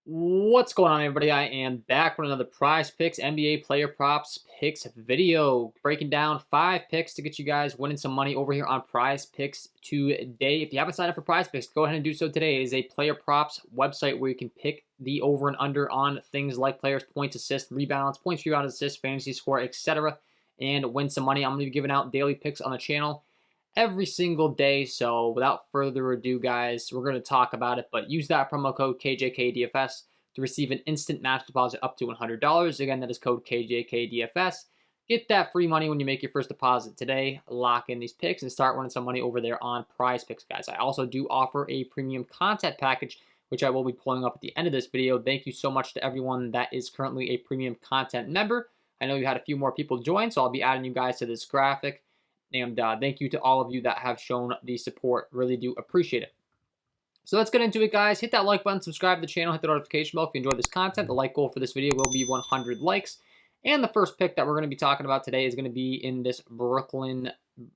What's going on, everybody? I am back with another Prize Picks NBA player props picks video, breaking down 5 picks to get you guys winning some money over here on Prize Picks today. If you haven't signed up for Prize Picks, go ahead and do so today. It is a player props website where you can pick the over and under on things like players' points, assists, rebounds, points, rebounds, assists, fantasy score, etc., and win some money. I'm going to be giving out daily picks on the channel every single day. So without further ado, guys, we're going to talk about it, but use that promo code KJK DFS to receive an instant match deposit up to $100. Again, that is code KJK DFS. Get that free money when you make your first deposit today. Lock in these picks and start winning some money over there on Prize Picks, guys. I also do offer a premium content package, which I will be pulling up at the end of this video. Thank you so much to everyone that is currently a premium content member. I know you had a few more people join, so I'll be adding you guys to this graphic. And thank you to all of you that have shown the support. Really do appreciate it. So let's get into it, guys. Hit that like button, subscribe to the channel, hit the notification bell if you enjoyed this content. The like goal for this video will be 100 likes. And the first pick that we're going to be talking about today is going to be in this Brooklyn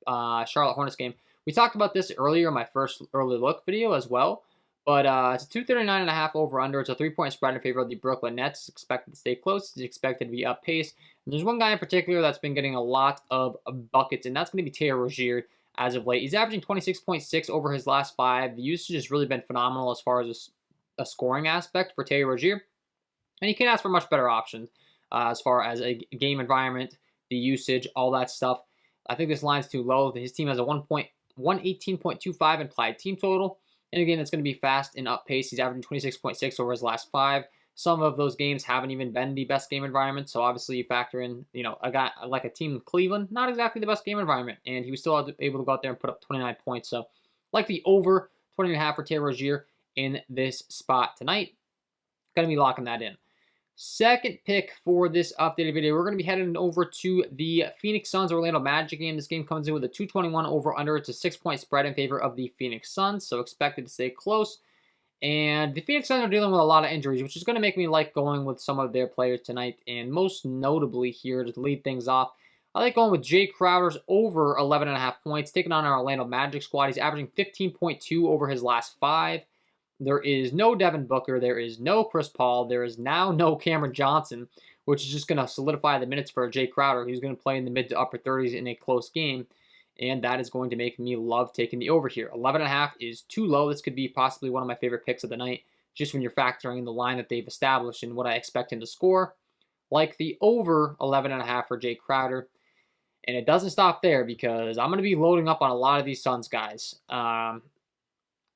Charlotte Hornets game. We talked about this earlier in my first early look video as well. But it's a 239.5 over-under. It's a 3-point spread in favor of the Brooklyn Nets. It's expected to stay close. It's expected to be up pace. And there's one guy in particular that's been getting a lot of buckets, and that's going to be Terry Rozier as of late. He's averaging 26.6 over his last 5. The usage has really been phenomenal as far as a scoring aspect for Terry Rozier. And you can't ask for much better options as far as a game environment, the usage, all that stuff. I think this line's too low. His team has a 118.25 implied team total. And again, it's going to be fast and up pace. He's averaging 26.6 over his last 5. Some of those games haven't even been the best game environment. So obviously you factor in, a guy like a team in Cleveland, not exactly the best game environment. And he was still able to go out there and put up 29 points. So like the over 20.5 for Terry Rozier in this spot tonight. Going to be locking that in. Second pick for this updated video, we're going to be heading over to the Phoenix Suns Orlando Magic game. This game comes in with a 221 over-under. It's a 6-point spread in favor of the Phoenix Suns, so expected to stay close. And the Phoenix Suns are dealing with a lot of injuries, which is going to make me like going with some of their players tonight. And most notably here, to lead things off, I like going with Jay Crowder's over 11.5 points, taking on our Orlando Magic squad. He's averaging 15.2 over his last 5. There is no Devin Booker. There is no Chris Paul. There is now no Cameron Johnson, which is just going to solidify the minutes for Jay Crowder. He's going to play in the mid to upper 30s in a close game, and that is going to make me love taking the over here. 11.5 is too low. This could be possibly one of my favorite picks of the night, just when you're factoring in the line that they've established and what I expect him to score. Like the over 11.5 for Jay Crowder. And it doesn't stop there because I'm going to be loading up on a lot of these Suns guys.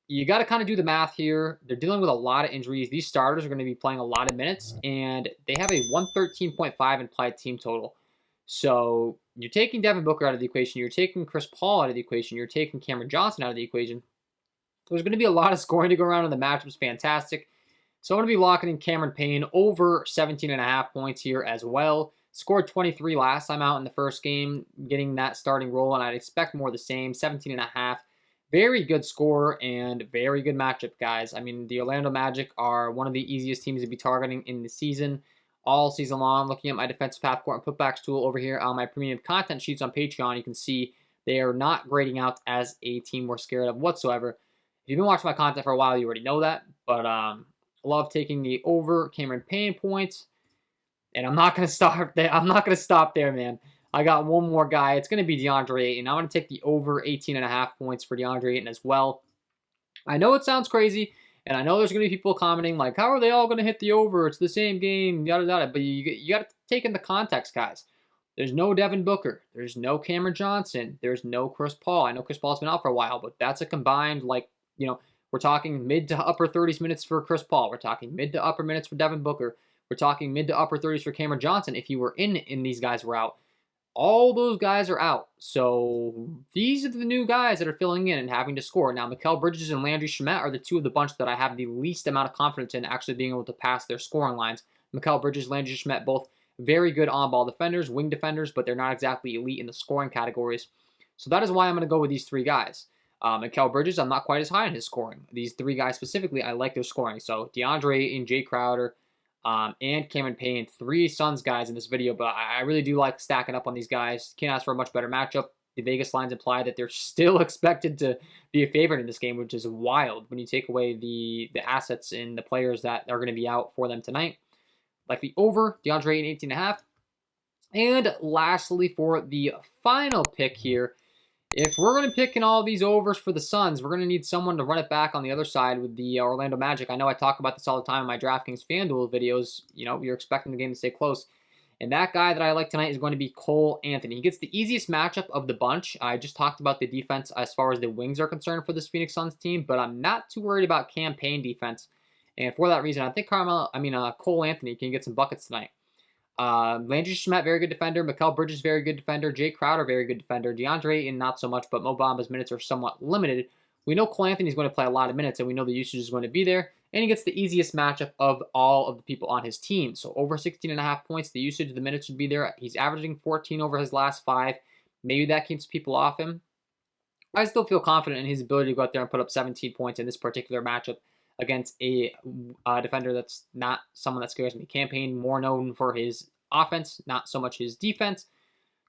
You got to kind of do the math here. They're dealing with a lot of injuries. These starters are going to be playing a lot of minutes, and they have a 113.5 implied team total. So you're taking Devin Booker out of the equation. You're taking Chris Paul out of the equation. You're taking Cameron Johnson out of the equation. There's going to be a lot of scoring to go around, and the matchup's fantastic. So I'm going to be locking in Cameron Payne over 17.5 points here as well. Scored 23 last time out in the first game, getting that starting role, and I'd expect more of the same, 17.5. Very good score and very good matchup, guys. I mean, the Orlando Magic are one of the easiest teams to be targeting in the season, all season long. Looking at my defensive half court and putbacks tool over here on my premium content sheets on Patreon, you can see they are not grading out as a team we're scared of whatsoever. If you've been watching my content for a while, you already know that. But love taking the over Cameron Payne points. And I'm not going to stop there. I'm not going to stop there, man. I got one more guy. It's going to be DeAndre Ayton. I'm going to take the over 18.5 points for DeAndre Ayton as well. I know it sounds crazy, and I know there's going to be people commenting like, how are they all going to hit the over? It's the same game, yada, yada. But you got to take in the context, guys. There's no Devin Booker. There's no Cameron Johnson. There's no Chris Paul. I know Chris Paul's been out for a while, but that's a combined, we're talking mid to upper 30s minutes for Chris Paul. We're talking mid to upper minutes for Devin Booker. We're talking mid to upper 30s for Cameron Johnson if he were in these guys were out. All those guys are out. So these are the new guys that are filling in and having to score. Now, Mikal Bridges and Landry Shamet are the two of the bunch that I have the least amount of confidence in actually being able to pass their scoring lines. Mikal Bridges, Landry Shamet, both very good on-ball defenders, wing defenders, but they're not exactly elite in the scoring categories. So that is why I'm going to go with these 3 guys. Mikal Bridges, I'm not quite as high on his scoring. These 3 guys specifically, I like their scoring. So DeAndre and Jay Crowder, and Cameron Payne, 3 Suns guys in this video, but I really do like stacking up on these guys. Can't ask for a much better matchup. the Vegas lines imply that they're still expected to be a favorite in this game, which is wild when you take away the assets and the players that are going to be out for them tonight. Like the over, DeAndre Ayton 18.5. And lastly, for the final pick here, if we're going to pick in all these overs for the Suns, we're going to need someone to run it back on the other side with the Orlando Magic. I know I talk about this all the time in my DraftKings FanDuel videos. You know, you're expecting the game to stay close. And that guy that I like tonight is going to be Cole Anthony. He gets the easiest matchup of the bunch. I just talked about the defense as far as the wings are concerned for this Phoenix Suns team, but I'm not too worried about campaign defense. And for that reason, I think Cole Anthony can get some buckets tonight. Landry Shamet, very good defender. Mikal Bridges, very good defender. Jay Crowder, very good defender. DeAndre Ayton, not so much, but Mo Bamba's minutes are somewhat limited. We know Cole Anthony is going to play a lot of minutes, and we know the usage is going to be there. And he gets the easiest matchup of all of the people on his team. So over 16.5 points, the usage, the minutes should be there. He's averaging 14 over his last 5. Maybe that keeps people off him. I still feel confident in his ability to go out there and put up 17 points in this particular matchup against a defender that's not someone that scares me. Campaign, more known for his offense, not so much his defense.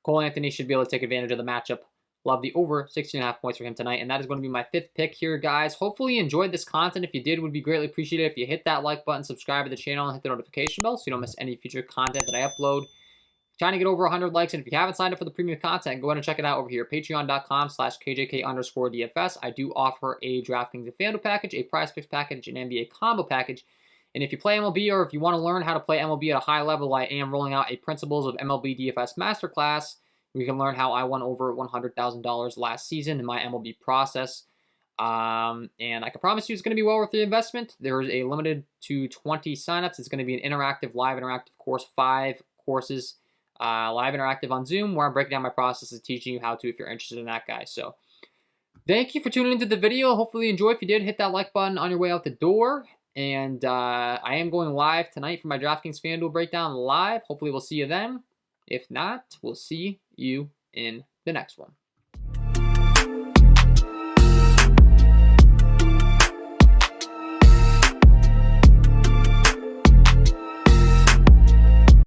Cole Anthony should be able to take advantage of the matchup. Love the over 16.5 points for him tonight. And that is going to be my 5th pick here, guys. Hopefully you enjoyed this content. If you did, it would be greatly appreciated if you hit that like button, subscribe to the channel, and hit the notification bell so you don't miss any future content that I upload. Trying to get over 100 likes, and if you haven't signed up for the premium content, go ahead and check it out over here, patreon.com/KJK_DFS. I do offer a DraftKings and FanDuel package, a Prizepicks package, an NBA combo package. And if you play MLB, or if you want to learn how to play MLB at a high level, I am rolling out a Principles of MLB DFS Masterclass. We can learn how I won over $100,000 last season in my MLB process. And I can promise you it's going to be well worth the investment. There is a limited to 20 signups. It's going to be an interactive, live interactive course, 5 courses, live interactive on Zoom, where I'm breaking down my process and teaching you how to if you're interested in that, guys. So thank you for tuning into the video. Hopefully you enjoyed. If you did, hit that like button on your way out the door. And I am going live tonight for my DraftKings FanDuel breakdown live. Hopefully we'll see you then. If not, we'll see you in the next one.